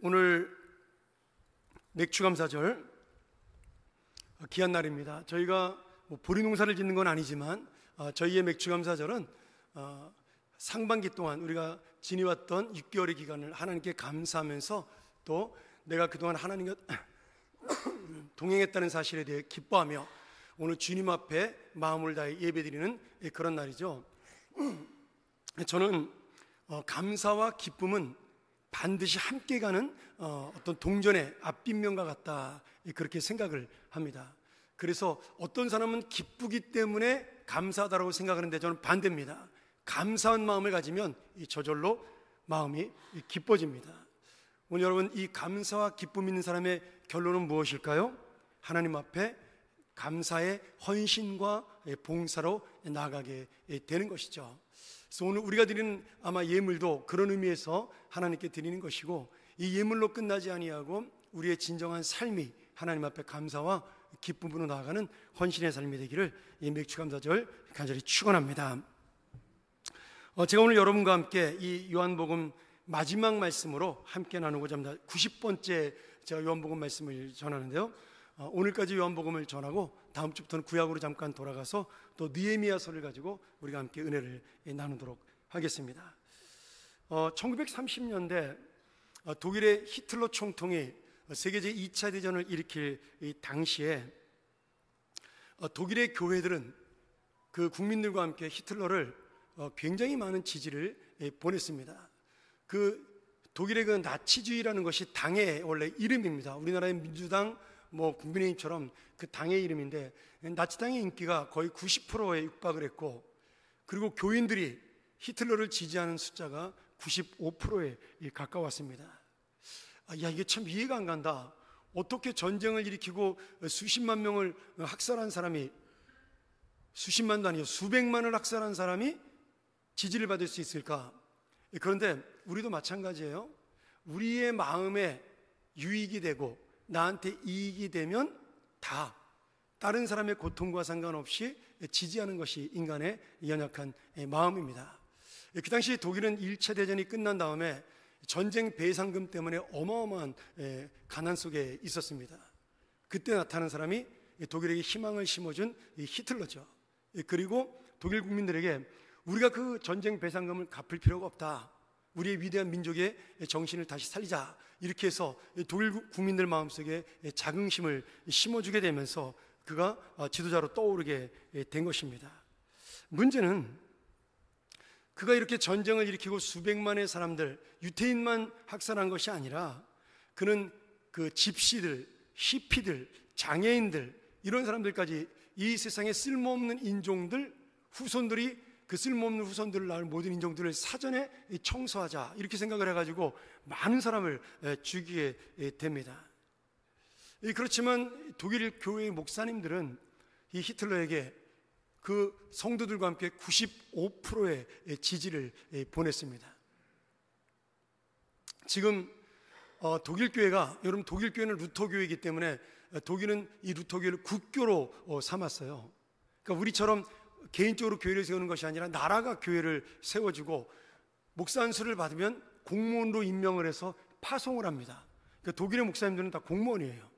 오늘 맥추감사절 귀한 날입니다. 저희가 보리 농사를 짓는 건 아니지만 저희의 맥추감사절은 상반기 동안 우리가 지내왔던 6개월의 기간을 하나님께 감사하면서 또 내가 그동안 하나님과 동행했다는 사실에 대해 기뻐하며 오늘 주님 앞에 마음을 다해 예배드리는 그런 날이죠. 저는 감사와 기쁨은 반드시 함께 가는 어떤 동전의 앞뒷면과 같다, 그렇게 생각을 합니다. 그래서 어떤 사람은 기쁘기 때문에 감사하다고 생각하는데 저는 반대입니다. 감사한 마음을 가지면 저절로 마음이 기뻐집니다. 오늘 여러분, 이 감사와 기쁨 있는 사람의 결론은 무엇일까요? 하나님 앞에 감사의 헌신과 봉사로 나아가게 되는 것이죠. 그래서 오늘 우리가 드리는 아마 예물도 그런 의미에서 하나님께 드리는 것이고, 이 예물로 끝나지 아니하고 우리의 진정한 삶이 하나님 앞에 감사와 기쁨으로 나아가는 헌신의 삶이 되기를 이 맥추감사절 간절히 축원합니다. 제가 오늘 여러분과 함께 이 요한복음 마지막 말씀으로 함께 나누고자 합니다. 90번째 제가 요한복음 말씀을 전하는데요, 오늘까지 요한복음을 전하고 다음 주부터는 구약으로 잠깐 돌아가서 또 느헤미야서를 가지고 우리가 함께 은혜를 나누도록 하겠습니다. 1930년대 독일의 히틀러 총통이 세계적 2차 대전을 일으킬 이 당시에 독일의 교회들은 그 국민들과 함께 히틀러를 굉장히 많은 지지를 보냈습니다. 그 독일의 그 나치주의라는 것이 당의 원래 이름입니다. 우리나라의 민주당, 국민의힘처럼 그 당의 이름인데, 나치당의 인기가 거의 90%에 육박을 했고, 그리고 교인들이 히틀러를 지지하는 숫자가 95%에 가까웠습니다. 이게 참 이해가 안 간다. 어떻게 전쟁을 일으키고 수십만 명을 학살한 사람이, 수십만도 아니고 수백만을 학살한 사람이 지지를 받을 수 있을까? 그런데 우리도 마찬가지예요. 우리의 마음에 유익이 되고 나한테 이익이 되면 다 다른 사람의 고통과 상관없이 지지하는 것이 인간의 연약한 마음입니다. 그 당시 독일은 1차 대전이 끝난 다음에 전쟁 배상금 때문에 어마어마한 가난 속에 있었습니다. 그때 나타난 사람이 독일에게 희망을 심어준 히틀러죠. 그리고 독일 국민들에게 우리가 그 전쟁 배상금을 갚을 필요가 없다, 우리의 위대한 민족의 정신을 다시 살리자, 이렇게 해서 독일 국민들 마음속에 자긍심을 심어주게 되면서 그가 지도자로 떠오르게 된 것입니다. 문제는 그가 이렇게 전쟁을 일으키고 수백만의 사람들, 유태인만 학살한 것이 아니라 그는 그 집시들, 히피들, 장애인들, 이런 사람들까지, 이 세상에 쓸모없는 인종들, 후손들이 그 쓸모없는 후손들을 낳을 모든 인종들을 사전에 청소하자, 이렇게 생각을 해가지고 많은 사람을 죽이게 됩니다. 그렇지만 독일 교회의 목사님들은 이 히틀러에게 그 성도들과 함께 95%의 지지를 보냈습니다. 지금 독일 교회가, 여러분, 독일 교회는 루터 교회이기 때문에 독일은 이 루터 교회를 국교로 삼았어요. 그러니까 우리처럼 개인적으로 교회를 세우는 것이 아니라 나라가 교회를 세워주고, 목사 한 수를 받으면 공무원으로 임명을 해서 파송을 합니다. 그러니까 독일의 목사님들은 다 공무원이에요.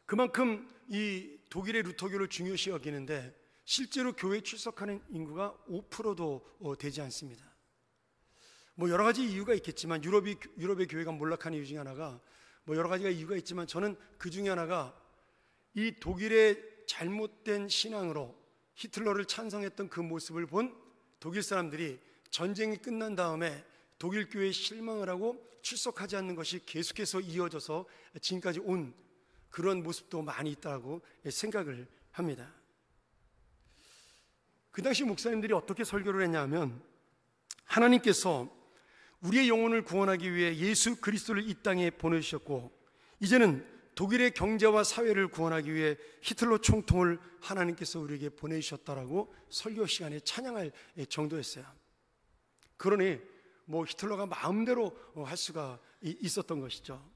그만큼 이 독일의 루터교를 중요시 여기는데 실제로 교회에 출석하는 인구가 5%도 되지 않습니다. 여러 가지 이유가 있겠지만, 유럽의 교회가 몰락하는 이유 중에 하나가 여러 가지가 이유가 있지만, 저는 그 중에 하나가 이 독일의 잘못된 신앙으로 히틀러를 찬성했던 그 모습을 본 독일 사람들이 전쟁이 끝난 다음에 독일 교회에 실망을 하고 출석하지 않는 것이 계속해서 이어져서 지금까지 온 그런 모습도 많이 있다고 생각을 합니다. 그 당시 목사님들이 어떻게 설교를 했냐면, 하나님께서 우리의 영혼을 구원하기 위해 예수 그리스도를 이 땅에 보내주셨고, 이제는 독일의 경제와 사회를 구원하기 위해 히틀러 총통을 하나님께서 우리에게 보내주셨다라고 설교 시간에 찬양할 정도였어요. 그러니 히틀러가 마음대로 할 수가 있었던 것이죠.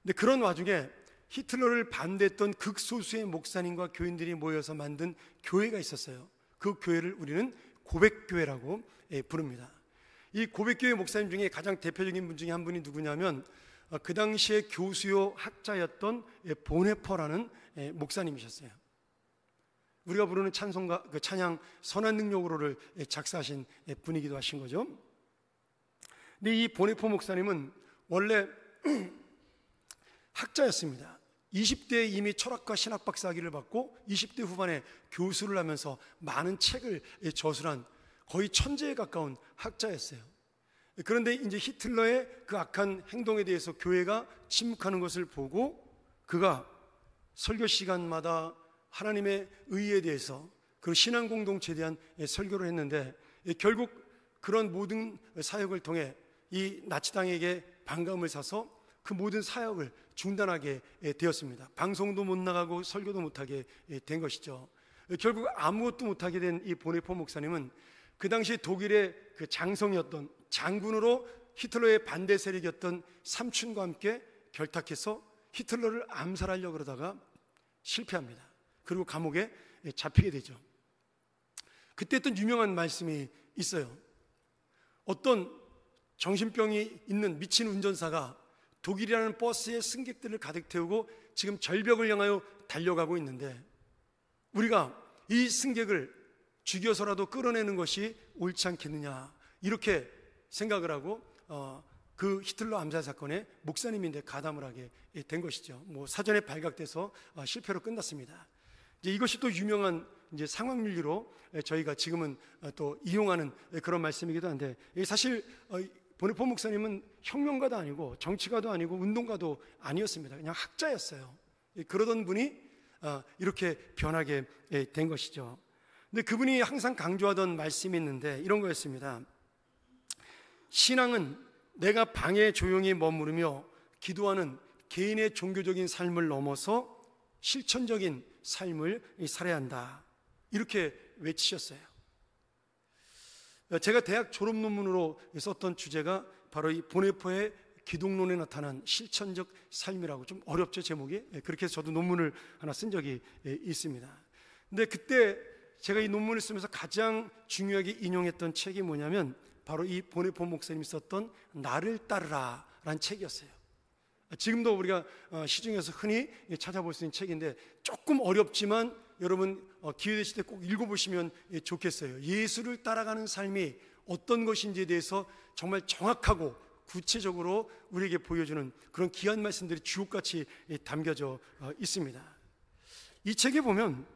근데 그런 와중에 히틀러를 반대했던 극소수의 목사님과 교인들이 모여서 만든 교회가 있었어요. 그 교회를 우리는 고백교회라고 부릅니다. 이 고백교회 목사님 중에 가장 대표적인 분 중에 한 분이 누구냐면 그 당시에 교수요 학자였던 보네퍼라는 목사님이셨어요. 우리가 부르는 찬송가, 그 찬양 선한 능력으로를 작사하신 분이기도 하신 거죠. 근데 이 보네퍼 목사님은 원래 학자였습니다. 20대에 이미 철학과 신학 박사학위를 받고 20대 후반에 교수를 하면서 많은 책을 저술한 거의 천재에 가까운 학자였어요. 그런데 이제 히틀러의 그 악한 행동에 대해서 교회가 침묵하는 것을 보고 그가 설교 시간마다 하나님의 의에 대해서 그리고 신앙 공동체에 대한 설교를 했는데 결국 그런 모든 사역을 통해 이 나치당에게 반감을 사서 그 모든 사역을 중단하게 되었습니다. 방송도 못 나가고 설교도 못하게 된 것이죠. 결국 아무것도 못하게 된 이 보네퍼 목사님은 그 당시 독일의 그 장성이었던 장군으로 히틀러의 반대 세력이었던 삼촌과 함께 결탁해서 히틀러를 암살하려고 그러다가 실패합니다. 그리고 감옥에 잡히게 되죠. 그때 했던 유명한 말씀이 있어요. 어떤 정신병이 있는 미친 운전사가 독일이라는 버스에 승객들을 가득 태우고 지금 절벽을 향하여 달려가고 있는데 우리가 이 승객을 죽여서라도 끌어내는 것이 옳지 않겠느냐 이렇게 생각을 하고 그 히틀러 암살 사건의 목사님인데 가담을 하게 된 것이죠. 뭐 사전에 발각돼서 실패로 끝났습니다. 이제 이것이 또 유명한 이제 상황윤리로 저희가 지금은 또 이용하는 그런 말씀이기도 한데 사실 보네퍼 목사님은 혁명가도 아니고 정치가도 아니고 운동가도 아니었습니다. 그냥 학자였어요. 그러던 분이 이렇게 변하게 된 것이죠. 근데 그분이 항상 강조하던 말씀이 있는데 이런 거였습니다. 신앙은 내가 방에 조용히 머무르며 기도하는 개인의 종교적인 삶을 넘어서 실천적인 삶을 살아야 한다. 이렇게 외치셨어요. 제가 대학 졸업 논문으로 썼던 주제가 바로 이 보네퍼의 기독론에 나타난 실천적 삶이라고, 좀 어렵죠 제목이. 그렇게 해서 저도 논문을 하나 쓴 적이 있습니다. 근데 그때 제가 이 논문을 쓰면서 가장 중요하게 인용했던 책이 뭐냐면 바로 이 보네퍼 목사님이 썼던 나를 따르라 라는 책이었어요. 지금도 우리가 시중에서 흔히 찾아볼 수 있는 책인데 조금 어렵지만 여러분 기회 되실 때 꼭 읽어보시면 좋겠어요. 예수를 따라가는 삶이 어떤 것인지에 대해서 정말 정확하고 구체적으로 우리에게 보여주는 그런 귀한 말씀들이 주옥같이 담겨져 있습니다. 이 책에 보면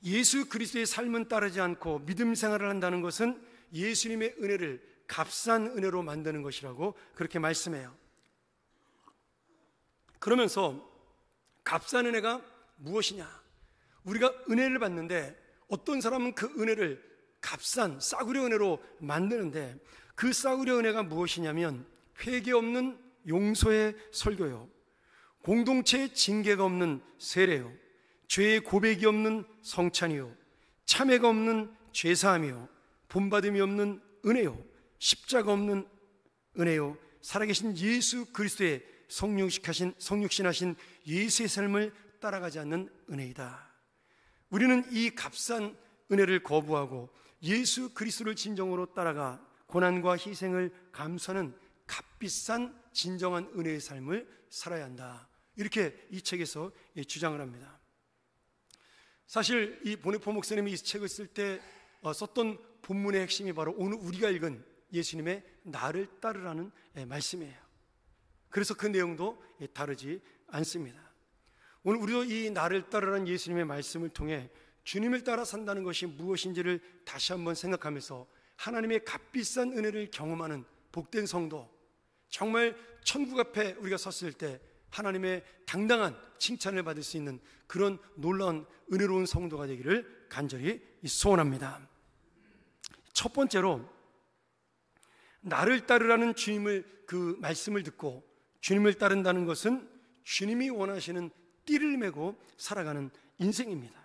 예수 그리스도의 삶은 따르지 않고 믿음 생활을 한다는 것은 예수님의 은혜를 값싼 은혜로 만드는 것이라고 그렇게 말씀해요. 그러면서 값싼 은혜가 무엇이냐? 우리가 은혜를 받는데 어떤 사람은 그 은혜를 값싼 싸구려 은혜로 만드는데 그 싸구려 은혜가 무엇이냐면 회개 없는 용서의 설교요, 공동체의 징계가 없는 세례요, 죄의 고백이 없는 성찬이요, 참회가 없는 죄사함이요, 본받음이 없는 은혜요, 십자가 없는 은혜요, 살아계신 예수 그리스도의 성육신하신 예수의 삶을 따라가지 않는 은혜이다. 우리는 이 값싼 은혜를 거부하고 예수 그리스도를 진정으로 따라가 고난과 희생을 감수하는 값비싼 진정한 은혜의 삶을 살아야 한다. 이렇게 이 책에서 주장을 합니다. 사실 이 보네퍼 목사님이 이 책을 쓸 때 썼던 본문의 핵심이 바로 오늘 우리가 읽은 예수님의 나를 따르라는 말씀이에요. 그래서 그 내용도 다르지 않습니다. 오늘 우리도 이 나를 따르라는 예수님의 말씀을 통해 주님을 따라 산다는 것이 무엇인지를 다시 한번 생각하면서 하나님의 값비싼 은혜를 경험하는 복된 성도, 정말 천국 앞에 우리가 섰을 때 하나님의 당당한 칭찬을 받을 수 있는 그런 놀라운 은혜로운 성도가 되기를 간절히 소원합니다. 첫 번째로 나를 따르라는 주님을 그 말씀을 듣고 주님을 따른다는 것은 주님이 원하시는 띠를 메고 살아가는 인생입니다.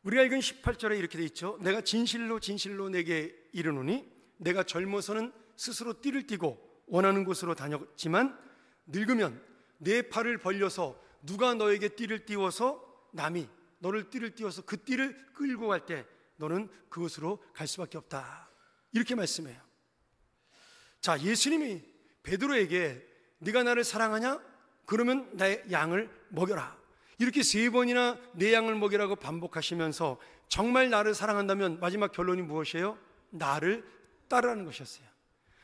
우리가 읽은 18절에 이렇게 돼 있죠. 내가 진실로 진실로 내게 이르노니 내가 젊어서는 스스로 띠를 띠고 원하는 곳으로 다녔지만 늙으면 내 팔을 벌려서 누가 너에게 띠를 띄워서 남이 너를 띠를 띄워서 그 띠를 끌고 갈 때 너는 그곳으로 갈 수밖에 없다. 이렇게 말씀해요. 자, 예수님이 베드로에게 네가 나를 사랑하냐? 그러면 나의 양을 먹여라. 이렇게 3번이나 내 양을 먹이라고 반복하시면서 정말 나를 사랑한다면 마지막 결론이 무엇이에요? 나를 따르라는 것이었어요.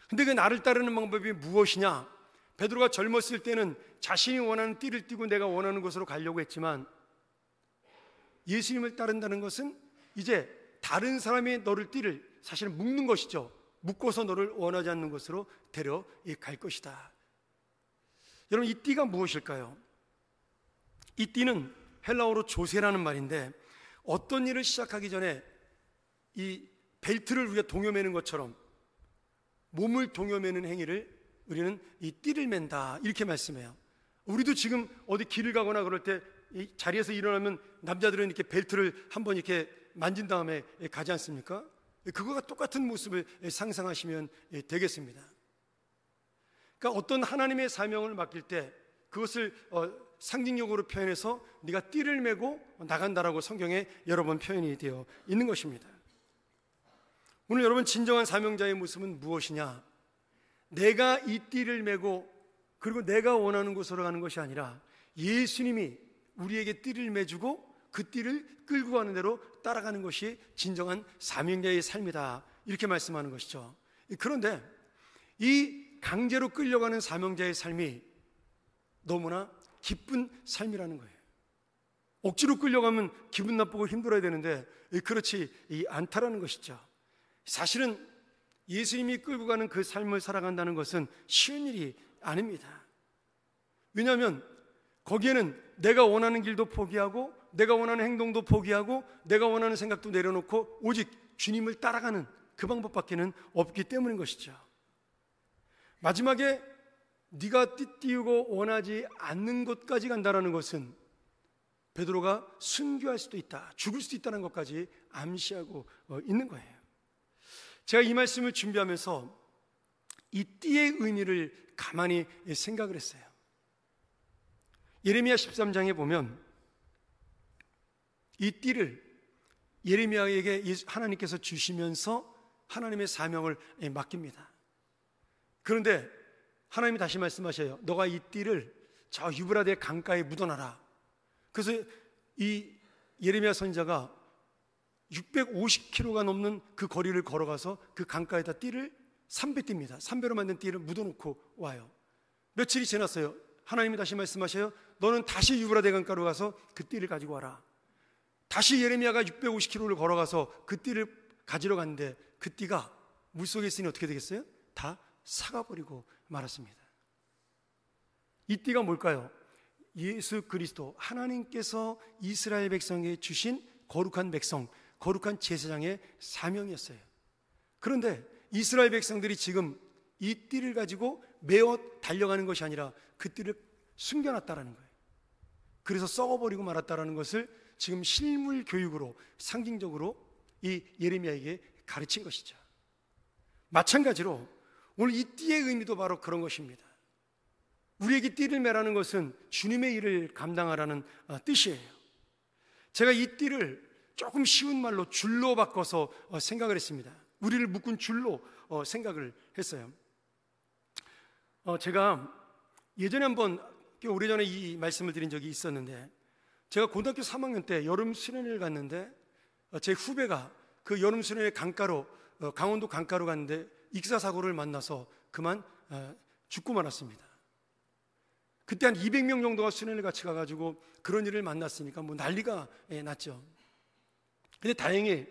근데 그 나를 따르는 방법이 무엇이냐? 베드로가 젊었을 때는 자신이 원하는 띠를 띠고 내가 원하는 곳으로 가려고 했지만, 예수님을 따른다는 것은 이제 다른 사람이 너를 띠를 사실은 묶는 것이죠. 묶어서 너를 원하지 않는 곳으로 데려갈 것이다. 여러분, 이 띠가 무엇일까요? 이 띠는 헬라어로 조세라는 말인데, 어떤 일을 시작하기 전에 이 벨트를 우리가 동여매는 것처럼 몸을 동여매는 행위를 우리는 이 띠를 맨다, 이렇게 말씀해요. 우리도 지금 어디 길을 가거나 그럴 때 이 자리에서 일어나면 남자들은 이렇게 벨트를 한번 이렇게 만진 다음에 가지 않습니까? 그거와 똑같은 모습을 상상하시면 되겠습니다. 그러니까 어떤 하나님의 사명을 맡길 때 그것을 상징적으로 표현해서 네가 띠를 메고 나간다라고 성경에 여러 번 표현이 되어 있는 것입니다. 오늘 여러분, 진정한 사명자의 모습은 무엇이냐? 내가 이 띠를 메고 그리고 내가 원하는 곳으로 가는 것이 아니라 예수님이 우리에게 띠를 매주고 그 띠를 끌고 가는 대로 따라가는 것이 진정한 사명자의 삶이다, 이렇게 말씀하는 것이죠. 그런데 이 강제로 끌려가는 사명자의 삶이 너무나 기쁜 삶이라는 거예요. 억지로 끌려가면 기분 나쁘고 힘들어야 되는데 그렇지 않다라는 것이죠. 사실은 예수님이 끌고 가는 그 삶을 살아간다는 것은 쉬운 일이 아닙니다. 왜냐하면 거기에는 내가 원하는 길도 포기하고 내가 원하는 행동도 포기하고 내가 원하는 생각도 내려놓고 오직 주님을 따라가는 그 방법밖에는 없기 때문인 것이죠. 마지막에 네가 띠띠우고 원하지 않는 곳까지 간다는 것은 베드로가 순교할 수도 있다, 죽을 수도 있다는 것까지 암시하고 있는 거예요. 제가 이 말씀을 준비하면서 이 띠의 의미를 가만히 생각을 했어요. 예레미야 13장에 보면 이 띠를 예레미야에게 하나님께서 주시면서 하나님의 사명을 맡깁니다. 그런데 하나님이 다시 말씀하셔요. 너가 이 띠를 저 유브라데 강가에 묻어놔라. 그래서 이 예레미야 선지자가 650km가 넘는 그 거리를 걸어가서 그 강가에다 띠를 300띠입니다. 3배로 만든 띠를 묻어놓고 와요. 며칠이 지났어요. 하나님이 다시 말씀하셔요. 너는 다시 유브라데 강가로 가서 그 띠를 가지고 와라. 다시 예레미야가 650km를 걸어가서 그 띠를 가지러 갔는데 그 띠가 물속에 있으니 어떻게 되겠어요? 다 삭아버리고 말았습니다. 이 띠가 뭘까요? 예수 그리스도, 하나님께서 이스라엘 백성에게 주신 거룩한 백성, 거룩한 제사장의 사명이었어요. 그런데 이스라엘 백성들이 지금 이 띠를 가지고 메어 달려가는 것이 아니라 그 띠를 숨겨놨다라는 거예요. 그래서 썩어버리고 말았다라는 것을 지금 실물 교육으로 상징적으로 이 예레미야에게 가르친 것이죠. 마찬가지로 오늘 이 띠의 의미도 바로 그런 것입니다. 우리에게 띠를 매라는 것은 주님의 일을 감당하라는 뜻이에요. 제가 이 띠를 조금 쉬운 말로 줄로 바꿔서 생각을 했습니다. 우리를 묶은 줄로 생각을 했어요. 제가 예전에 한번 꽤 오래전에 이 말씀을 드린 적이 있었는데, 제가 고등학교 3학년 때 여름 수련회를 갔는데 제 후배가 그 여름 수련회 강가로 강원도 강가로 갔는데 익사사고를 만나서 그만 죽고 말았습니다. 그때 한 200명 정도가 수련회를 같이 가가지고 그런 일을 만났으니까 뭐 난리가 났죠. 근데 다행히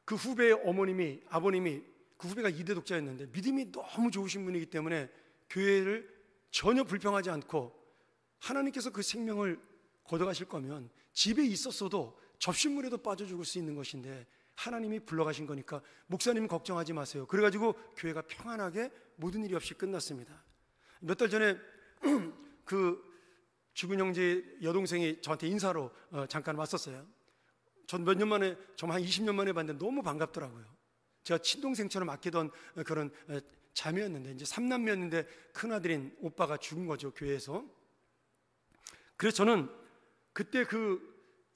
그 후배의 어머님이, 아버님이, 그 후배가 이대 독자였는데 믿음이 너무 좋으신 분이기 때문에 교회를 전혀 불평하지 않고, 하나님께서 그 생명을 걷어가실 거면 집에 있었어도 접신물에도 빠져 죽을 수 있는 것인데 하나님이 불러가신 거니까 목사님 걱정하지 마세요. 그래가지고 교회가 평안하게 모든 일이 없이 끝났습니다. 몇 달 전에 그 죽은 형제 여동생이 저한테 인사로 잠깐 왔었어요. 전 몇 년 만에, 정말 한 20년 만에 봤는데 너무 반갑더라고요. 제가 친동생처럼 아끼던 그런 자매였는데, 이제 3남매였는데 큰아들인 오빠가 죽은 거죠, 교회에서. 그래서 저는 그때 그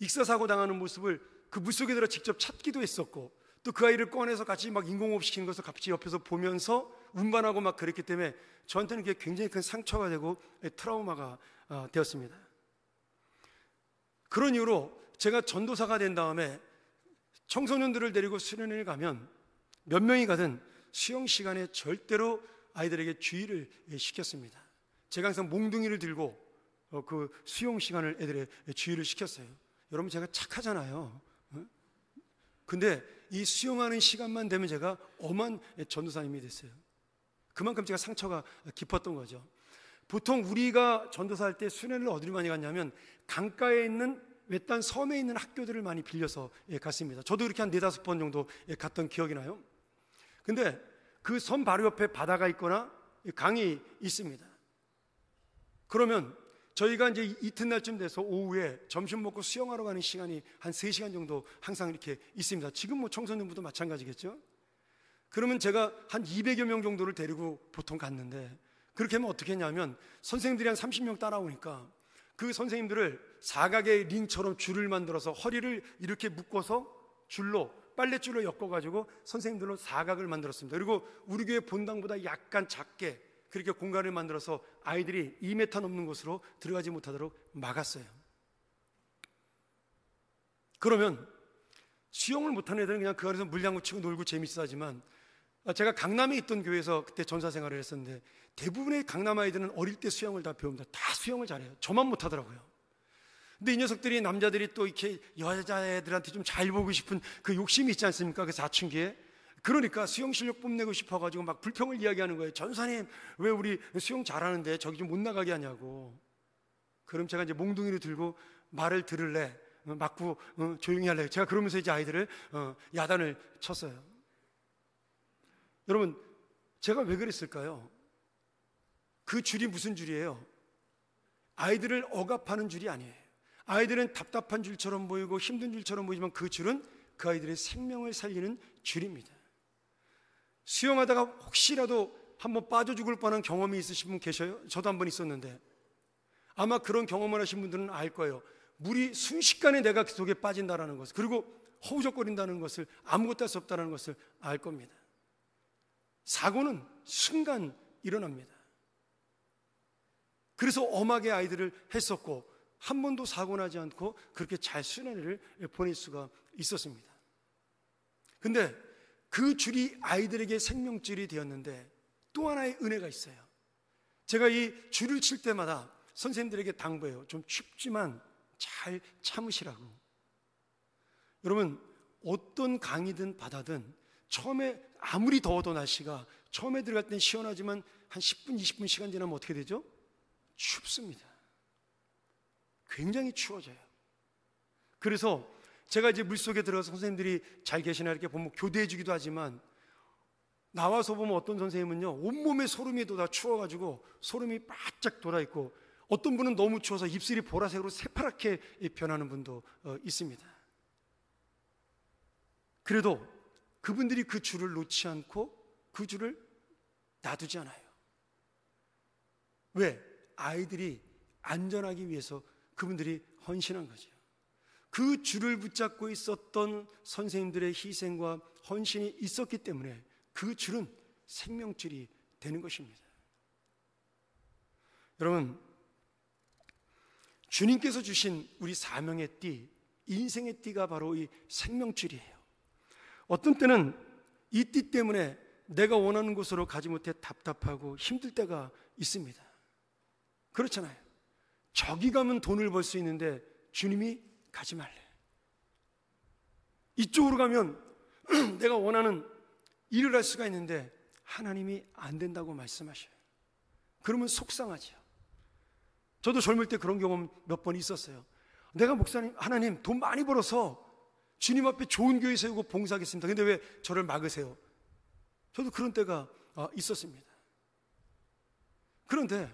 익사사고 당하는 모습을 그 물속에 들어 직접 찾기도 했었고, 또 그 아이를 꺼내서 같이 막 인공호흡 시키는 것을 같이 옆에서 보면서 운반하고 막 그랬기 때문에 저한테는 그게 굉장히 큰 상처가 되고 트라우마가 되었습니다. 그런 이유로 제가 전도사가 된 다음에 청소년들을 데리고 수련회를 가면 몇 명이 가든 수영 시간에 절대로 아이들에게 주의를 시켰습니다. 제가 항상 몽둥이를 들고 그 수영 시간을 애들의 주의를 시켰어요. 여러분, 제가 착하잖아요. 근데 이 수영하는 시간만 되면 제가 엄한 전도사님이 됐어요. 그만큼 제가 상처가 깊었던 거죠. 보통 우리가 전도사할 때 수련회를 어디를 많이 갔냐면 강가에 있는 외딴 섬에 있는 학교들을 많이 빌려서 갔습니다. 저도 이렇게 한 4-5번 정도 갔던 기억이 나요. 근데 그 섬 바로 옆에 바다가 있거나 강이 있습니다. 그러면 저희가 이제 이튿날쯤 돼서 오후에 점심 먹고 수영하러 가는 시간이 한 3시간 정도 항상 이렇게 있습니다. 지금 뭐 청소년부도 마찬가지겠죠. 그러면 제가 한 200여 명 정도를 데리고 보통 갔는데, 그렇게 하면 어떻게 했냐면 선생님들이 한 30명 따라오니까 그 선생님들을 사각의 링처럼 줄을 만들어서 허리를 이렇게 묶어서 줄로, 빨랫줄로 엮어가지고 선생님들로 사각을 만들었습니다. 그리고 우리 교회 본당보다 약간 작게 그렇게 공간을 만들어서 아이들이 2m 넘는 곳으로 들어가지 못하도록 막았어요. 그러면 수영을 못하는 애들은 그냥 그 안에서 물장구 치고 놀고 재밌어 하지만, 제가 강남에 있던 교회에서 그때 전사 생활을 했었는데 대부분의 강남 아이들은 어릴 때 수영을 다 배웁니다. 다 수영을 잘해요. 저만 못하더라고요. 근데 이 녀석들이, 남자들이 또 이렇게 여자애들한테 좀 잘 보고 싶은 그 욕심이 있지 않습니까? 그 사춘기에. 그러니까 수영 실력 뽐내고 싶어가지고 막 불평을 이야기하는 거예요. 전사님, 왜 우리 수영 잘하는데 저기 좀 못 나가게 하냐고. 그럼 제가 이제 몽둥이를 들고 말을 들을래, 맞고 조용히 할래. 제가 그러면서 이제 아이들을 야단을 쳤어요. 여러분, 제가 왜 그랬을까요? 그 줄이 무슨 줄이에요? 아이들을 억압하는 줄이 아니에요. 아이들은 답답한 줄처럼 보이고 힘든 줄처럼 보이지만 그 줄은 그 아이들의 생명을 살리는 줄입니다. 수영하다가 혹시라도 한번 빠져 죽을 뻔한 경험이 있으신 분 계셔요? 저도 한번 있었는데 아마 그런 경험을 하신 분들은 알 거예요. 물이 순식간에 내가 그 속에 빠진다는 것을, 그리고 허우적거린다는 것을, 아무것도 할 수 없다는 것을 알 겁니다. 사고는 순간 일어납니다. 그래서 엄하게 아이들을 했었고 한 번도 사고 나지 않고 그렇게 잘 수련회를 보낼 수가 있었습니다. 근데 그 줄이 아이들에게 생명줄이 되었는데 또 하나의 은혜가 있어요. 제가 이 줄을 칠 때마다 선생님들에게 당부해요. 좀 춥지만 잘 참으시라고. 여러분, 어떤 강이든 바다든 처음에 아무리 더워도 날씨가 처음에 들어갈 땐 시원하지만 한 10분, 20분 시간 지나면 어떻게 되죠? 춥습니다. 굉장히 추워져요. 그래서 제가 이제 물속에 들어가서 선생님들이 잘 계시나 이렇게 보면 교대해 주기도 하지만, 나와서 보면 어떤 선생님은요 온몸에 소름이 돋아 추워가지고 소름이 바짝 돋아있고, 어떤 분은 너무 추워서 입술이 보라색으로 새파랗게 변하는 분도 있습니다. 그래도 그분들이 그 줄을 놓지 않고 그 줄을 놔두지 않아요. 왜? 아이들이 안전하기 위해서 그분들이 헌신한 거죠. 그 줄을 붙잡고 있었던 선생님들의 희생과 헌신이 있었기 때문에 그 줄은 생명줄이 되는 것입니다. 여러분, 주님께서 주신 우리 사명의 띠, 인생의 띠가 바로 이 생명줄이에요. 어떤 때는 이 띠 때문에 내가 원하는 곳으로 가지 못해 답답하고 힘들 때가 있습니다. 그렇잖아요. 저기 가면 돈을 벌 수 있는데 주님이 가지 말래. 이쪽으로 가면 내가 원하는 일을 할 수가 있는데 하나님이 안 된다고 말씀하셔요. 그러면 속상하죠. 저도 젊을 때 그런 경험 몇 번 있었어요. 내가 목사님, 하나님 돈 많이 벌어서 주님 앞에 좋은 교회 세우고 봉사하겠습니다. 근데 왜 저를 막으세요? 저도 그런 때가 있었습니다. 그런데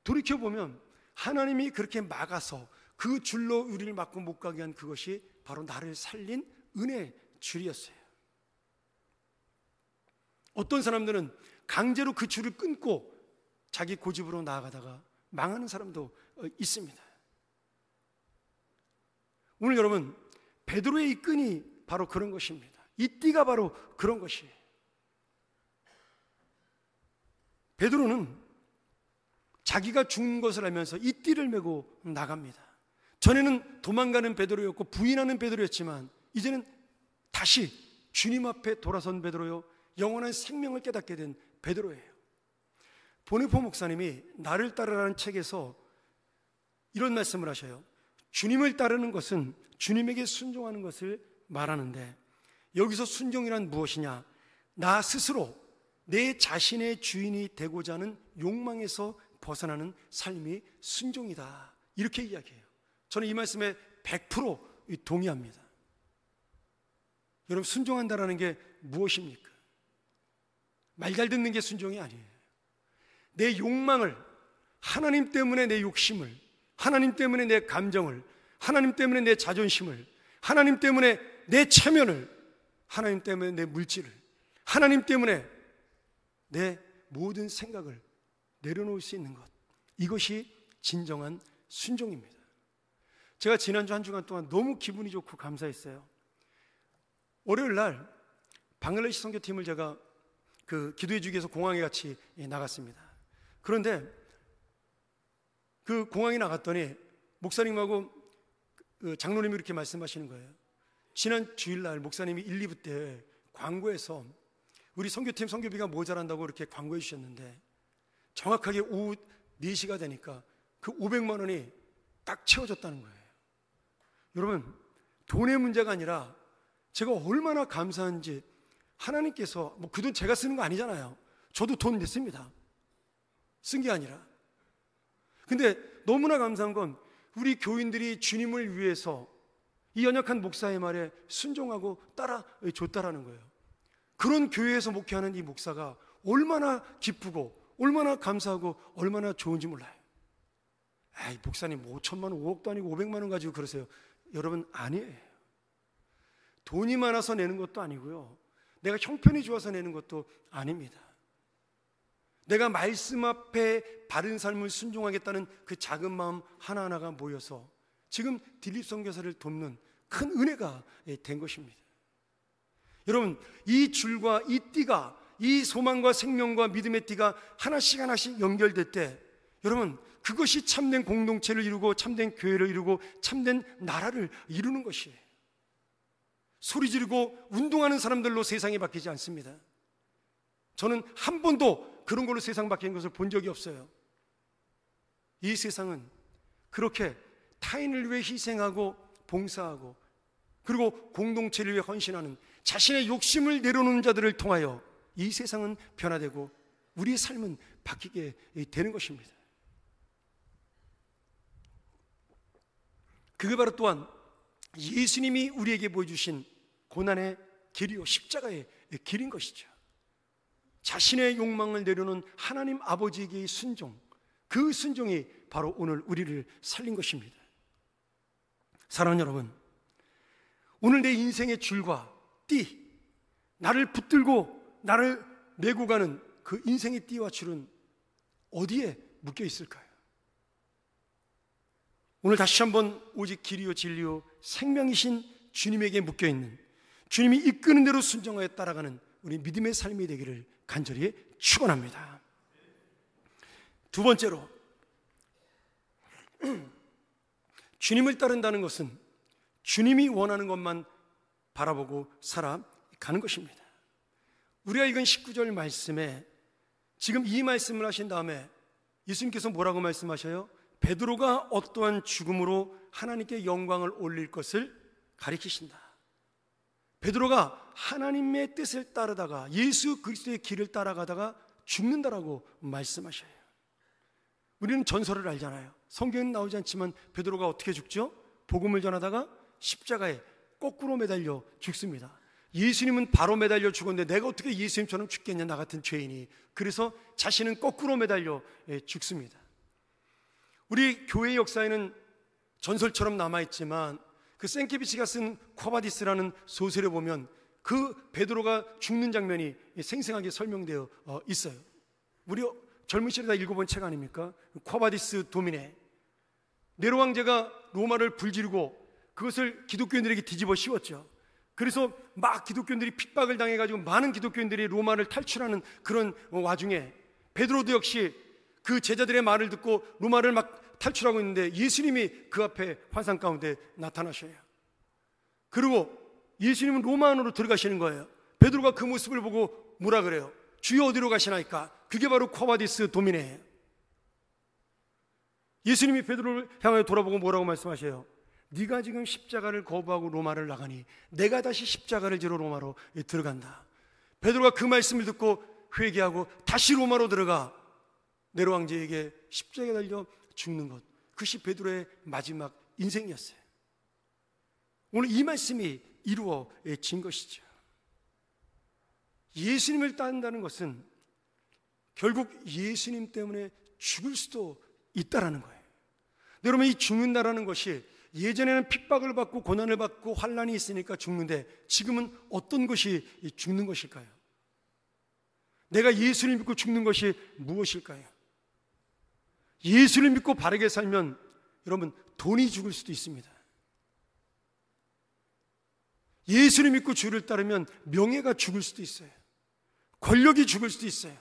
돌이켜보면 하나님이 그렇게 막아서 그 줄로 우리를 막고 못 가게 한 그것이 바로 나를 살린 은혜의 줄이었어요. 어떤 사람들은 강제로 그 줄을 끊고 자기 고집으로 나아가다가 망하는 사람도 있습니다. 오늘 여러분, 베드로의 이 끈이 바로 그런 것입니다. 이 띠가 바로 그런 것이에요. 베드로는 자기가 죽는 것을 알면서 이 띠를 메고 나갑니다. 전에는 도망가는 베드로였고 부인하는 베드로였지만 이제는 다시 주님 앞에 돌아선 베드로요, 영원한 생명을 깨닫게 된 베드로예요. 보네포 목사님이 나를 따르라는 책에서 이런 말씀을 하셔요. 주님을 따르는 것은 주님에게 순종하는 것을 말하는데, 여기서 순종이란 무엇이냐? 나 스스로 내 자신의 주인이 되고자 하는 욕망에서 벗어나는 삶이 순종이다, 이렇게 이야기해요. 저는 이 말씀에 100% 동의합니다. 여러분, 순종한다라는 게 무엇입니까? 말 잘 듣는 게 순종이 아니에요. 내 욕망을, 하나님 때문에 내 욕심을, 하나님 때문에 내 감정을, 하나님 때문에 내 자존심을, 하나님 때문에 내 체면을, 하나님 때문에 내 물질을, 하나님 때문에 내 모든 생각을 내려놓을 수 있는 것, 이것이 진정한 순종입니다. 제가 지난주 한 주간 동안 너무 기분이 좋고 감사했어요. 월요일 날 방글라데시 선교팀을 제가 기도해 주기 위해서 공항에 같이 나갔습니다. 그런데 그 공항에 나갔더니 목사님하고 장로님이 이렇게 말씀하시는 거예요. 지난 주일날 목사님이 1, 2부 때 광고에서 우리 선교팀 선교비가 모자란다고 이렇게 광고해 주셨는데, 정확하게 오후 4시가 되니까 그 500만 원이 딱 채워졌다는 거예요. 여러분, 돈의 문제가 아니라 제가 얼마나 감사한지, 하나님께서 그 돈 제가 쓰는 거 아니잖아요. 저도 돈 냈습니다. 쓴 게 아니라. 근데 너무나 감사한 건 우리 교인들이 주님을 위해서 이 연약한 목사의 말에 순종하고 따라줬다라는 거예요. 그런 교회에서 목회하는 이 목사가 얼마나 기쁘고 얼마나 감사하고 얼마나 좋은지 몰라요. 에이, 목사님 5천만 원, 5억도 아니고 500만 원 가지고 그러세요. 여러분, 아니에요. 돈이 많아서 내는 것도 아니고요, 내가 형편이 좋아서 내는 것도 아닙니다. 내가 말씀 앞에 바른 삶을 순종하겠다는 그 작은 마음 하나하나가 모여서 지금 딜립 선교사를 돕는 큰 은혜가 된 것입니다. 여러분, 이 줄과 이 띠가, 이 소망과 생명과 믿음의 띠가 하나씩 하나씩 연결될 때, 여러분, 그것이 참된 공동체를 이루고 참된 교회를 이루고 참된 나라를 이루는 것이에요. 소리 지르고 운동하는 사람들로 세상이 바뀌지 않습니다. 저는 한 번도 그런 걸로 세상 바뀐 것을 본 적이 없어요. 이 세상은 그렇게 타인을 위해 희생하고 봉사하고 그리고 공동체를 위해 헌신하는, 자신의 욕심을 내려놓는 자들을 통하여 이 세상은 변화되고 우리의 삶은 바뀌게 되는 것입니다. 그게 바로 또한 예수님이 우리에게 보여주신 고난의 길이요, 십자가의 길인 것이죠. 자신의 욕망을 내려놓은 하나님 아버지에게의 순종, 그 순종이 바로 오늘 우리를 살린 것입니다. 사랑하는 여러분, 오늘 내 인생의 줄과 띠, 나를 붙들고 나를 메고 가는 그 인생의 띠와 줄은 어디에 묶여 있을까요? 오늘 다시 한번 오직 길이요 진리요 생명이신 주님에게 묶여 있는, 주님이 이끄는 대로 순종하여 따라가는 우리 믿음의 삶이 되기를 간절히 축원합니다. 두 번째로, 주님을 따른다는 것은 주님이 원하는 것만 바라보고 살아가는 것입니다. 우리가 읽은 19절 말씀에 지금 이 말씀을 하신 다음에 예수님께서 뭐라고 말씀하셔요? 베드로가 어떠한 죽음으로 하나님께 영광을 올릴 것을 가리키신다. 베드로가 하나님의 뜻을 따르다가 예수 그리스도의 길을 따라가다가 죽는다라고 말씀하셔요. 우리는 전설을 알잖아요. 성경에는 나오지 않지만 베드로가 어떻게 죽죠? 복음을 전하다가 십자가에 거꾸로 매달려 죽습니다. 예수님은 바로 매달려 죽었는데 내가 어떻게 예수님처럼 죽겠냐, 나 같은 죄인이. 그래서 자신은 거꾸로 매달려 죽습니다. 우리 교회 역사에는 전설처럼 남아있지만 그 생케비치가 쓴 쿼바디스라는 소설에 보면 그 베드로가 죽는 장면이 생생하게 설명되어 있어요. 우리 젊은 시절에 다 읽어본 책 아닙니까? 쿼바디스 도미네. 네로 황제가 로마를 불지르고 그것을 기독교인들에게 뒤집어 씌웠죠. 그래서 막 기독교인들이 핍박을 당해가지고 많은 기독교인들이 로마를 탈출하는 그런 와중에 베드로도 역시 그 제자들의 말을 듣고 로마를 막 탈출하고 있는데 예수님이 그 앞에 환상 가운데 나타나셔요. 그리고 예수님은 로마 안으로 들어가시는 거예요. 베드로가 그 모습을 보고 뭐라 그래요? 주여 어디로 가시나이까? 그게 바로 쿼바디스 도미네예요. 예수님이 베드로를 향하여 돌아보고 뭐라고 말씀하셔요? 네가 지금 십자가를 거부하고 로마를 나가니 내가 다시 십자가를 지러 로마로 들어간다. 베드로가 그 말씀을 듣고 회개하고 다시 로마로 들어가 네로 왕제에게 십자가에 달려 죽는 것, 그것이 베드로의 마지막 인생이었어요. 오늘 이 말씀이 이루어진 것이죠. 예수님을 따른다는 것은 결국 예수님 때문에 죽을 수도 있다라는 거예요. 여러분, 이 죽는다라는 것이 예전에는 핍박을 받고 고난을 받고 환난이 있으니까 죽는데 지금은 어떤 것이 죽는 것일까요? 내가 예수를 믿고 죽는 것이 무엇일까요? 예수를 믿고 바르게 살면 여러분 돈이 죽을 수도 있습니다. 예수를 믿고 주를 따르면 명예가 죽을 수도 있어요. 권력이 죽을 수도 있어요.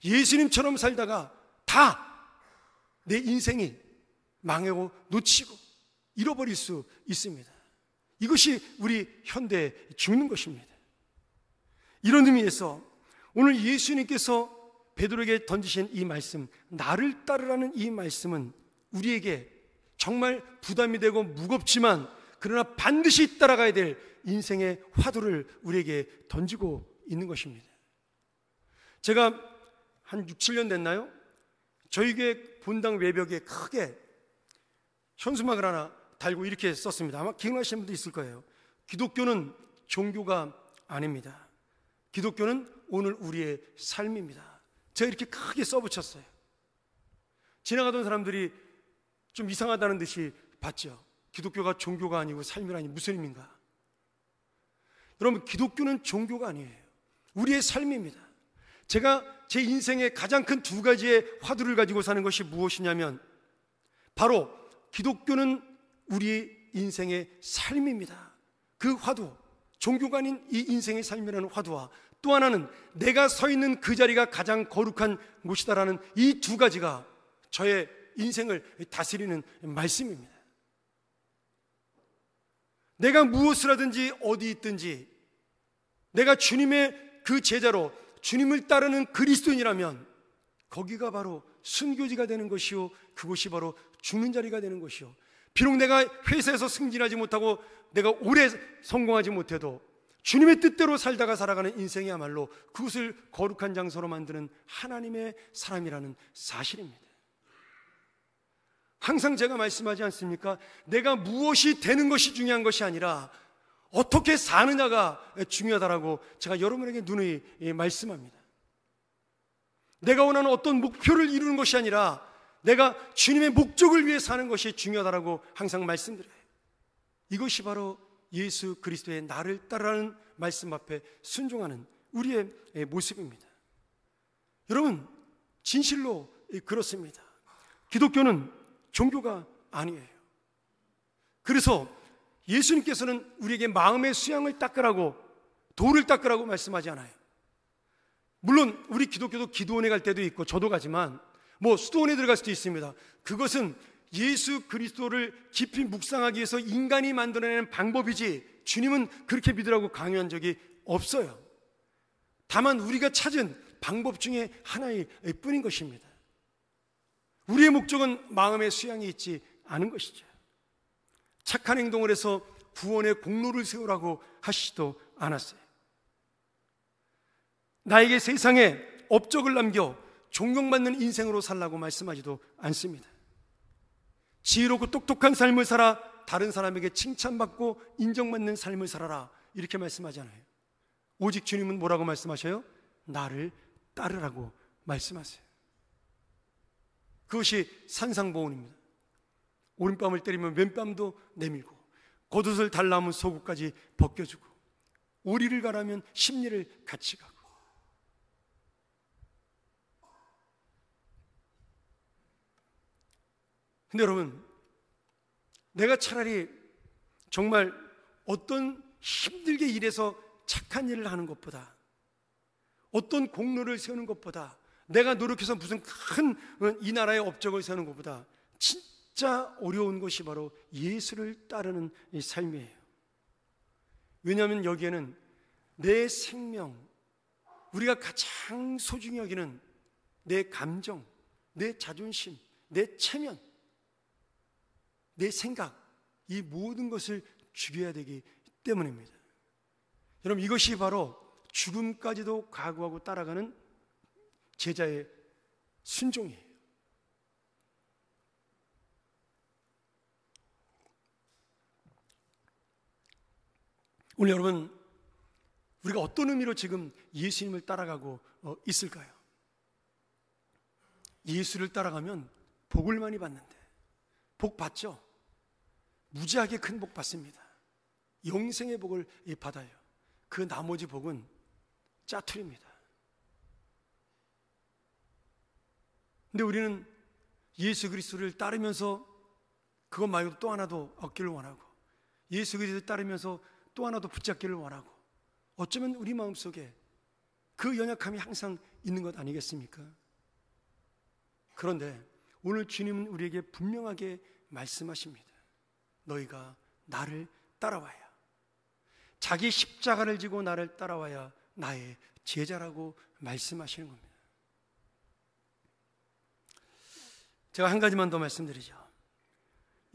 예수님처럼 살다가 다 내 인생이 망하고 놓치고 잃어버릴 수 있습니다. 이것이 우리 현대에 죽는 것입니다. 이런 의미에서 오늘 예수님께서 베드로에게 던지신 이 말씀, 나를 따르라는 이 말씀은 우리에게 정말 부담이 되고 무겁지만 그러나 반드시 따라가야 될 인생의 화두를 우리에게 던지고 있는 것입니다. 제가 한 6, 7년 됐나요? 저희 교회 본당 외벽에 크게 현수막을 하나 달고 이렇게 썼습니다. 아마 기억나시는 분도 있을 거예요. 기독교는 종교가 아닙니다. 기독교는 오늘 우리의 삶입니다. 제가 이렇게 크게 써붙였어요. 지나가던 사람들이 좀 이상하다는 듯이 봤죠. 기독교가 종교가 아니고 삶이라니 무슨 의미인가? 여러분, 기독교는 종교가 아니에요. 우리의 삶입니다. 제가 제 인생의 가장 큰 두 가지의 화두를 가지고 사는 것이 무엇이냐면 바로 기독교는 우리 인생의 삶입니다. 그 화두, 종교가 아닌 이 인생의 삶이라는 화두와 또 하나는 내가 서 있는 그 자리가 가장 거룩한 곳이다라는 이 두 가지가 저의 인생을 다스리는 말씀입니다. 내가 무엇을 하든지 어디 있든지 내가 주님의 그 제자로 주님을 따르는 그리스도인이라면 거기가 바로 순교지가 되는 것이요, 그곳이 바로 죽는 자리가 되는 것이요, 비록 내가 회사에서 승진하지 못하고 내가 오래 성공하지 못해도 주님의 뜻대로 살다가 살아가는 인생이야말로 그것을 거룩한 장소로 만드는 하나님의 사람이라는 사실입니다. 항상 제가 말씀하지 않습니까? 내가 무엇이 되는 것이 중요한 것이 아니라 어떻게 사느냐가 중요하다라고 제가 여러분에게 누누이 말씀합니다. 내가 원하는 어떤 목표를 이루는 것이 아니라 내가 주님의 목적을 위해 사는 것이 중요하다라고 항상 말씀드려요. 이것이 바로 예수 그리스도의 나를 따르라는 말씀 앞에 순종하는 우리의 모습입니다. 여러분, 진실로 그렇습니다. 기독교는 종교가 아니에요. 그래서 예수님께서는 우리에게 마음의 수양을 닦으라고, 돌을 닦으라고 말씀하지 않아요. 물론 우리 기독교도 기도원에 갈 때도 있고 저도 가지만 수도원에 들어갈 수도 있습니다. 그것은 예수 그리스도를 깊이 묵상하기 위해서 인간이 만들어내는 방법이지 주님은 그렇게 믿으라고 강요한 적이 없어요. 다만 우리가 찾은 방법 중에 하나일 뿐인 것입니다. 우리의 목적은 마음의 수양이 있지 않은 것이죠. 착한 행동을 해서 구원의 공로를 세우라고 하시지도 않았어요. 나에게 세상에 업적을 남겨 존경받는 인생으로 살라고 말씀하지도 않습니다. 지혜롭고 똑똑한 삶을 살아 다른 사람에게 칭찬받고 인정받는 삶을 살아라, 이렇게 말씀하잖아요. 오직 주님은 뭐라고 말씀하셔요? 나를 따르라고 말씀하세요. 그것이 산상보훈입니다. 오른뺨을 때리면 왼뺨도 내밀고, 겉옷을 달라면 속옷까지 벗겨주고, 오리를 가라면 심리를 같이 가고. 근데 여러분, 내가 차라리 정말 어떤 힘들게 일해서 착한 일을 하는 것보다, 어떤 공로를 세우는 것보다, 내가 노력해서 무슨 큰 이 나라의 업적을 세우는 것보다 진짜 어려운 것이 바로 예수를 따르는 이 삶이에요. 왜냐하면 여기에는 내 생명, 우리가 가장 소중히 여기는 내 감정, 내 자존심, 내 체면, 내 생각, 이 모든 것을 죽여야 되기 때문입니다. 여러분, 이것이 바로 죽음까지도 각오하고 따라가는 제자의 순종이에요. 오늘 여러분, 우리가 어떤 의미로 지금 예수님을 따라가고 있을까요? 예수를 따라가면 복을 많이 받는데, 복 받죠? 무지하게 큰 복 받습니다. 영생의 복을 받아요. 그 나머지 복은 짜투리입니다. 근데 우리는 예수 그리스도를 따르면서 그것 말고도 또 하나도 얻기를 원하고, 예수 그리스도를 따르면서 또 하나도 붙잡기를 원하고, 어쩌면 우리 마음속에 그 연약함이 항상 있는 것 아니겠습니까? 그런데 오늘 주님은 우리에게 분명하게 말씀하십니다. 너희가 나를 따라와야, 자기 십자가를 지고 나를 따라와야 나의 제자라고 말씀하시는 겁니다. 제가 한 가지만 더 말씀드리죠.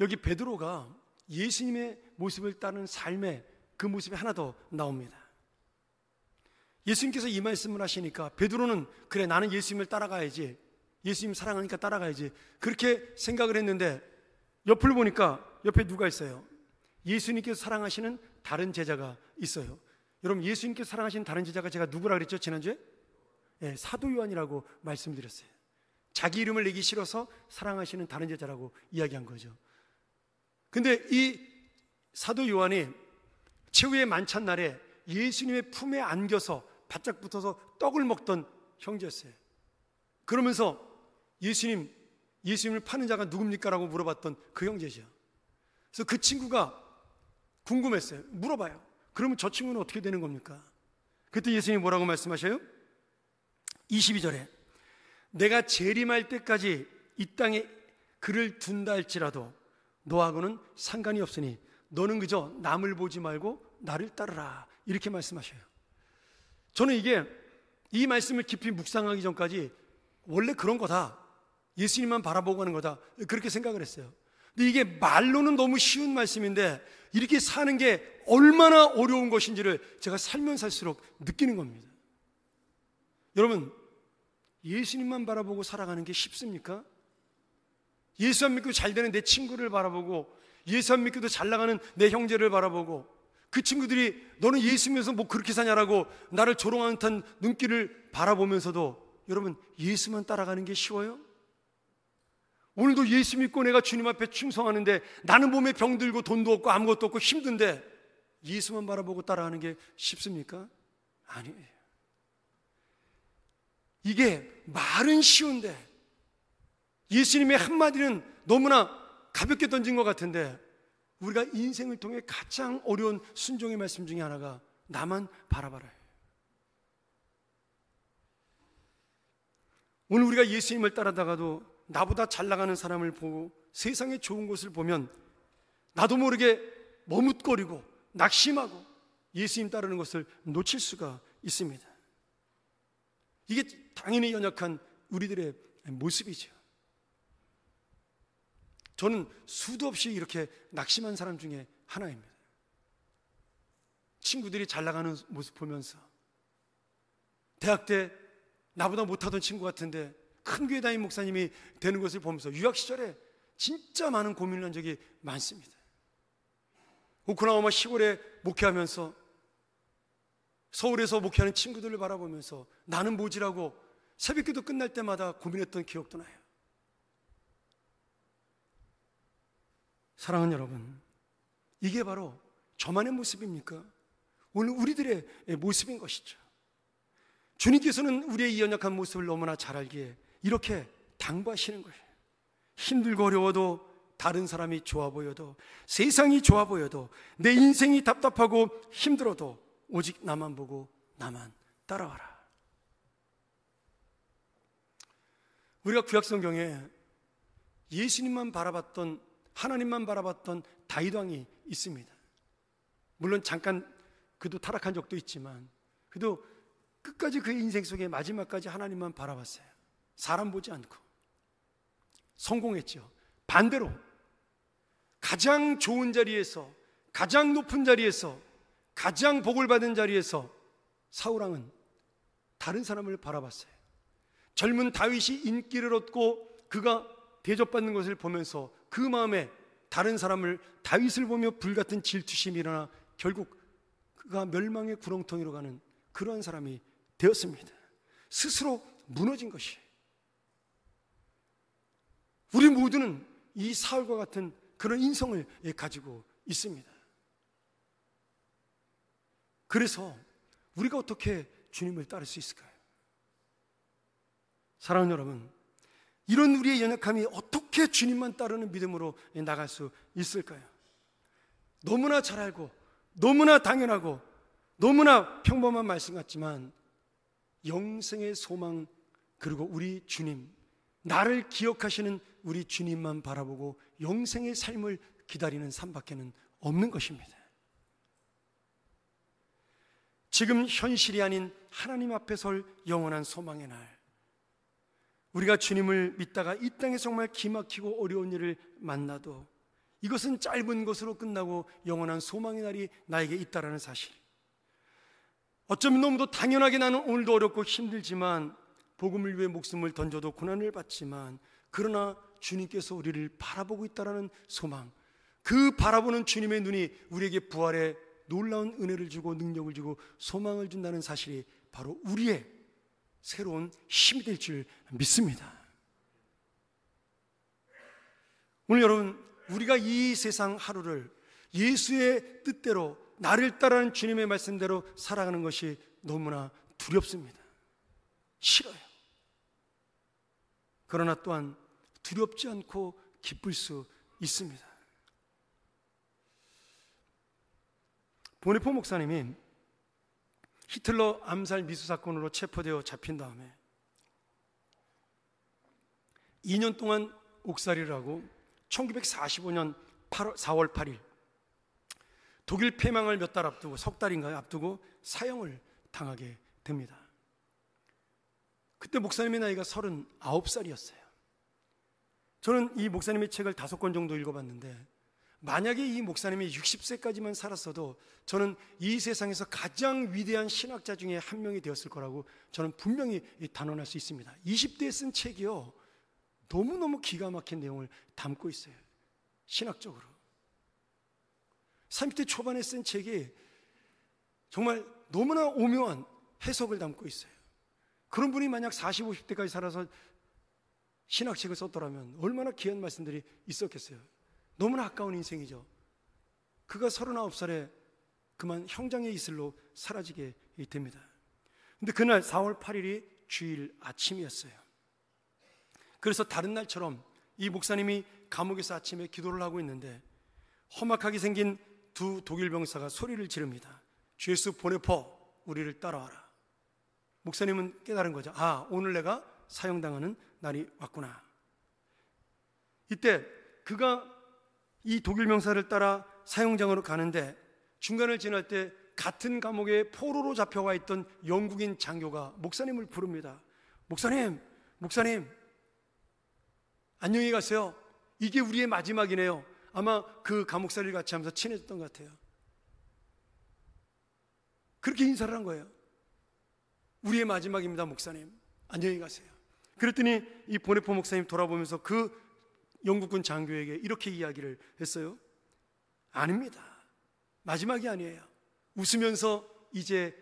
여기 베드로가 예수님의 모습을 따르는 삶의 그 모습이 하나 더 나옵니다. 예수님께서 이 말씀을 하시니까 베드로는 그래, 나는 예수님을 따라가야지, 예수님 사랑하니까 따라가야지, 그렇게 생각을 했는데 옆을 보니까 옆에 누가 있어요? 예수님께서 사랑하시는 다른 제자가 있어요. 여러분, 예수님께서 사랑하시는 다른 제자가 제가 누구라 그랬죠? 지난주에? 네, 사도 요한이라고 말씀드렸어요. 자기 이름을 내기 싫어서 사랑하시는 다른 제자라고 이야기한 거죠. 근데 이 사도 요한이 최후의 만찬 날에 예수님의 품에 안겨서 바짝 붙어서 떡을 먹던 형제였어요. 그러면서 예수님을 파는 자가 누굽니까? 라고 물어봤던 그 형제죠. 그래서 그 친구가 궁금했어요. 물어봐요. 그러면 저 친구는 어떻게 되는 겁니까? 그때 예수님이 뭐라고 말씀하셔요? 22절에 내가 재림할 때까지 이 땅에 그를 둔다 할지라도 너하고는 상관이 없으니 너는 그저 남을 보지 말고 나를 따르라, 이렇게 말씀하셔요. 저는 이 말씀을 깊이 묵상하기 전까지 원래 그런 거다, 예수님만 바라보고 하는 거다, 그렇게 생각을 했어요. 근데 이게 말로는 너무 쉬운 말씀인데 이렇게 사는 게 얼마나 어려운 것인지를 제가 살면 살수록 느끼는 겁니다. 여러분, 예수님만 바라보고 살아가는 게 쉽습니까? 예수 안 믿고 잘 되는 내 친구를 바라보고, 예수 안 믿고도 잘 나가는 내 형제를 바라보고, 그 친구들이 너는 예수 믿어서 뭐 그렇게 사냐라고 나를 조롱하는 듯한 눈길을 바라보면서도 여러분, 예수만 따라가는 게 쉬워요? 오늘도 예수 믿고 내가 주님 앞에 충성하는데 나는 몸에 병들고 돈도 없고 아무것도 없고 힘든데 예수만 바라보고 따라가는 게 쉽습니까? 아니에요. 이게 말은 쉬운데 예수님의 한마디는 너무나 가볍게 던진 것 같은데 우리가 인생을 통해 가장 어려운 순종의 말씀 중에 하나가 나만 바라봐라. 오늘 우리가 예수님을 따라다가도 나보다 잘 나가는 사람을 보고 세상의 좋은 것을 보면 나도 모르게 머뭇거리고 낙심하고 예수님 따르는 것을 놓칠 수가 있습니다. 이게 당연히 연약한 우리들의 모습이죠. 저는 수도 없이 이렇게 낙심한 사람 중에 하나입니다. 친구들이 잘 나가는 모습 보면서 대학 때 나보다 못하던 친구 같은데 큰 교회 다닌 목사님이 되는 것을 보면서 유학 시절에 진짜 많은 고민을 한 적이 많습니다. 오클라호마 시골에 목회하면서 서울에서 목회하는 친구들을 바라보면서 나는 뭐지라고 새벽기도 끝날 때마다 고민했던 기억도 나요. 사랑하는 여러분, 이게 바로 저만의 모습입니까? 오늘 우리들의 모습인 것이죠. 주님께서는 우리의 이 연약한 모습을 너무나 잘 알기에 이렇게 당부하시는 거예요. 힘들고 어려워도 다른 사람이 좋아 보여도, 세상이 좋아 보여도, 내 인생이 답답하고 힘들어도 오직 나만 보고 나만 따라와라. 우리가 구약성경에 예수님만 바라봤던, 하나님만 바라봤던 다윗 왕이 있습니다. 물론 잠깐 그도 타락한 적도 있지만 그도 끝까지 그의 인생 속에 마지막까지 하나님만 바라봤어요. 사람 보지 않고 성공했죠. 반대로 가장 좋은 자리에서, 가장 높은 자리에서, 가장 복을 받은 자리에서 사울왕은 다른 사람을 바라봤어요. 젊은 다윗이 인기를 얻고 그가 대접받는 것을 보면서 그 마음에 다른 사람을, 다윗을 보며 불같은 질투심이 일어나 결국 그가 멸망의 구렁텅이로 가는 그러한 사람이 되었습니다. 스스로 무너진 것이에요. 우리 모두는 이 사울과 같은 그런 인성을 가지고 있습니다. 그래서 우리가 어떻게 주님을 따를 수 있을까요? 사랑하는 여러분, 이런 우리의 연약함이 어떻게 주님만 따르는 믿음으로 나갈 수 있을까요? 너무나 잘 알고, 너무나 당연하고, 너무나 평범한 말씀 같지만 영생의 소망, 그리고 우리 주님, 나를 기억하시는 우리 주님만 바라보고 영생의 삶을 기다리는 삶밖에는 없는 것입니다. 지금 현실이 아닌 하나님 앞에 설 영원한 소망의 날, 우리가 주님을 믿다가 이 땅에 정말 기막히고 어려운 일을 만나도 이것은 짧은 것으로 끝나고 영원한 소망의 날이 나에게 있다라는 사실, 어쩌면 너무도 당연하게 나는 오늘도 어렵고 힘들지만 복음을 위해 목숨을 던져도 고난을 받지만 그러나 주님께서 우리를 바라보고 있다라는 소망, 그 바라보는 주님의 눈이 우리에게 부활의 놀라운 은혜를 주고 능력을 주고 소망을 준다는 사실이 바로 우리의 새로운 힘이 될 줄 믿습니다. 오늘 여러분, 우리가 이 세상 하루를 예수의 뜻대로, 나를 따르는 주님의 말씀대로 살아가는 것이 너무나 두렵습니다. 싫어요. 그러나 또한 두렵지 않고 기쁠 수 있습니다. 보네포 목사님이 히틀러 암살 미수 사건으로 체포되어 잡힌 다음에 2년 동안 옥살이를 하고 1945년 4월 8일 독일 폐망을 몇 달 앞두고, 석 달인가요? 앞두고 사형을 당하게 됩니다. 그때 목사님의 나이가 39살이었어요. 저는 이 목사님의 책을 5권 정도 읽어봤는데 만약에 이 목사님이 60세까지만 살았어도 저는 이 세상에서 가장 위대한 신학자 중에 한 명이 되었을 거라고 저는 분명히 단언할 수 있습니다. 20대에 쓴 책이요, 너무너무 기가 막힌 내용을 담고 있어요. 신학적으로 30대 초반에 쓴 책이 정말 너무나 오묘한 해석을 담고 있어요. 그런 분이 만약 40, 50대까지 살아서 신학책을 썼더라면 얼마나 귀한 말씀들이 있었겠어요. 너무나 아까운 인생이죠. 그가 39살에 그만 형장의 이슬로 사라지게 됩니다. 근데 그날 4월 8일이 주일 아침이었어요. 그래서 다른 날처럼 이 목사님이 감옥에서 아침에 기도를 하고 있는데 험악하게 생긴 두 독일 병사가 소리를 지릅니다. 주 예수 보네포, 우리를 따라와라. 목사님은 깨달은 거죠. 아, 오늘 내가 사형당하는 날이 왔구나. 이때 그가 이 독일 병사를 따라 사형장으로 가는데 중간을 지날 때 같은 감옥에 포로로 잡혀와 있던 영국인 장교가 목사님을 부릅니다. 목사님, 안녕히 가세요. 이게 우리의 마지막이네요. 아마 그 감옥살이를 같이 하면서 친해졌던 것 같아요. 그렇게 인사를 한 거예요. 우리의 마지막입니다, 목사님. 안녕히 가세요. 그랬더니 이 보네포 목사님 돌아보면서 그 영국군 장교에게 이렇게 이야기를 했어요. 아닙니다. 마지막이 아니에요. 웃으면서 이제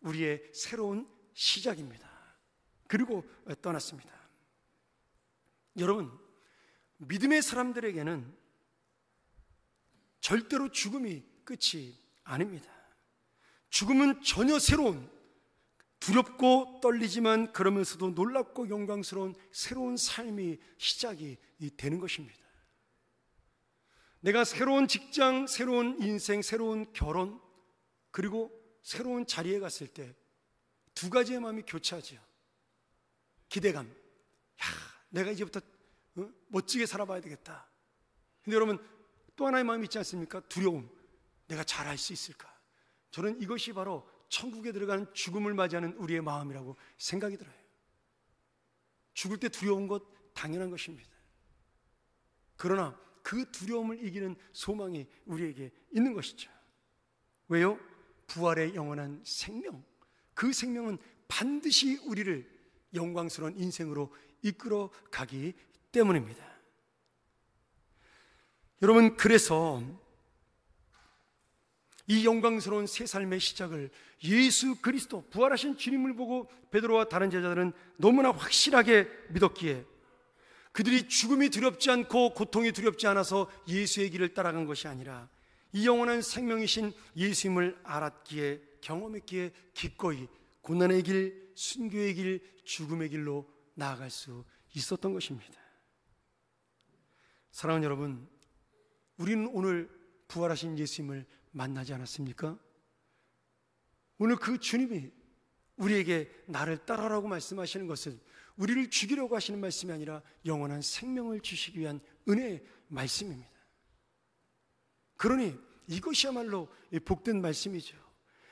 우리의 새로운 시작입니다. 그리고 떠났습니다. 여러분, 믿음의 사람들에게는 절대로 죽음이 끝이 아닙니다. 죽음은 전혀 새로운, 두렵고 떨리지만 그러면서도 놀랍고 영광스러운 새로운 삶이 시작이 되는 것입니다. 내가 새로운 직장, 새로운 인생, 새로운 결혼, 그리고 새로운 자리에 갔을 때 두 가지의 마음이 교차하죠. 기대감, 내가 이제부터 멋지게 살아봐야 되겠다. 근데 여러분, 또 하나의 마음이 있지 않습니까? 두려움, 내가 잘할 수 있을까? 저는 이것이 바로 천국에 들어가는 죽음을 맞이하는 우리의 마음이라고 생각이 들어요. 죽을 때 두려운 것 당연한 것입니다. 그러나 그 두려움을 이기는 소망이 우리에게 있는 것이죠. 왜요? 부활의 영원한 생명, 그 생명은 반드시 우리를 영광스러운 인생으로 이끌어 가기 때문입니다. 여러분, 그래서 이 영광스러운 새 삶의 시작을 예수 그리스도 부활하신 주님을 보고 베드로와 다른 제자들은 너무나 확실하게 믿었기에 그들이 죽음이 두렵지 않고 고통이 두렵지 않아서 예수의 길을 따라간 것이 아니라 이 영원한 생명이신 예수님을 알았기에, 경험했기에 기꺼이 고난의 길, 순교의 길, 죽음의 길로 나아갈 수 있었던 것입니다. 사랑하는 여러분, 우리는 오늘 부활하신 예수님을 만나지 않았습니까? 오늘 그 주님이 우리에게 나를 따라라고 말씀하시는 것은 우리를 죽이려고 하시는 말씀이 아니라 영원한 생명을 주시기 위한 은혜의 말씀입니다. 그러니 이것이야말로 복된 말씀이죠.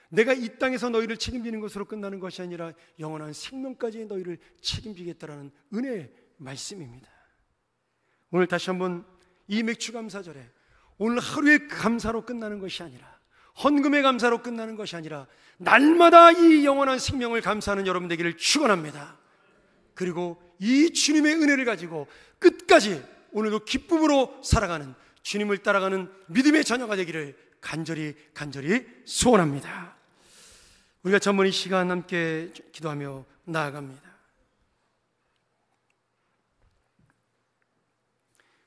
내가 이 땅에서 너희를 책임지는 것으로 끝나는 것이 아니라 영원한 생명까지 너희를 책임지겠다라는 은혜의 말씀입니다. 오늘 다시 한번 이 맥주감사절에 오늘 하루의 감사로 끝나는 것이 아니라, 헌금의 감사로 끝나는 것이 아니라 날마다 이 영원한 생명을 감사하는 여러분 되기를 축원합니다. 그리고 이 주님의 은혜를 가지고 끝까지 오늘도 기쁨으로 살아가는, 주님을 따라가는 믿음의 자녀가 되기를 간절히 소원합니다. 우리가 전번 이 시간 함께 기도하며 나아갑니다.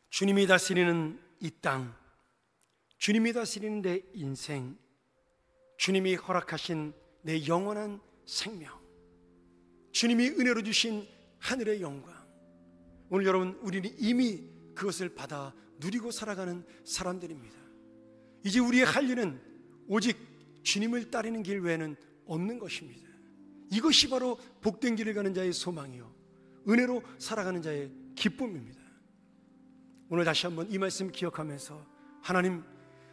주님이 다스리는 이 땅, 주님이 다스리는 내 인생, 주님이 허락하신 내 영원한 생명, 주님이 은혜로 주신 하늘의 영광, 오늘 여러분, 우리는 이미 그것을 받아 누리고 살아가는 사람들입니다. 이제 우리의 할 일은 오직 주님을 따르는 길 외에는 없는 것입니다. 이것이 바로 복된 길을 가는 자의 소망이요, 은혜로 살아가는 자의 기쁨입니다. 오늘 다시 한번 이 말씀 기억하면서, 하나님,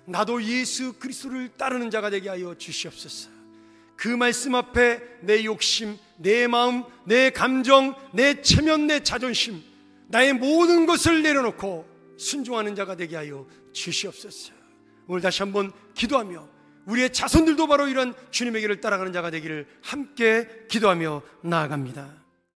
나도 예수 그리스도를 따르는 자가 되게 하여 주시옵소서. 그 말씀 앞에 내 욕심, 내 마음, 내 감정, 내 체면, 내 자존심, 나의 모든 것을 내려놓고 순종하는 자가 되게 하여 주시옵소서. 오늘 다시 한번 기도하며 우리의 자손들도 바로 이런 주님의 길을 따라가는 자가 되기를 함께 기도하며 나아갑니다.